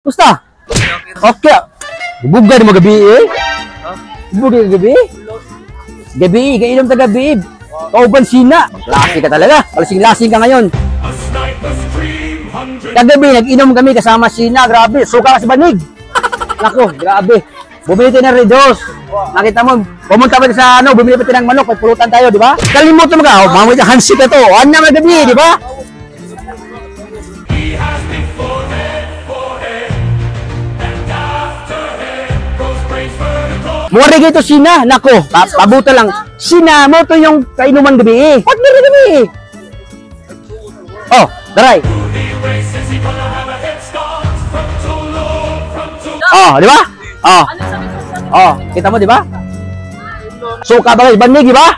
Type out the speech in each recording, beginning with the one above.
Gusta? Okay. Buga di mo gabi eh. Buga gabi. Gabi, kainom ta gabi. Kauban sina. Lasing ka talaga. Lasing ka ngayon. Kagabi, nag-inom kami kasama sina. Grabe, suka ka sa banig. Nako, grabe. Bumili tayo ng Red Horse. Nakita mo, pumunta pa sa ano, bumili pa tayo ng manok. Pagpulutan tayo, di ba? Kalimutan mo ka. Oh, mamaya hansi ka to. Ano naman gabi, di ba? Mura gito sina, nako, pabuta lang. Sina mo to yung kainuman gabi. Partner na gabi. Oh, daray. Oh, di ba? Oh. Oh, kita mo di ba? Suka ba banig di ba?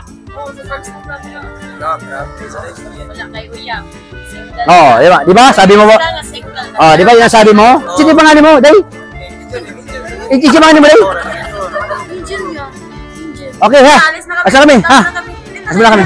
Oh, di ba? Di ba? Sabi mo ba? Oh, di ba yung sabi mo? Sino pangalan mo? Day. Iki pangalan mo, Day? Okay ha. Asa kami? Ha? Asa kami?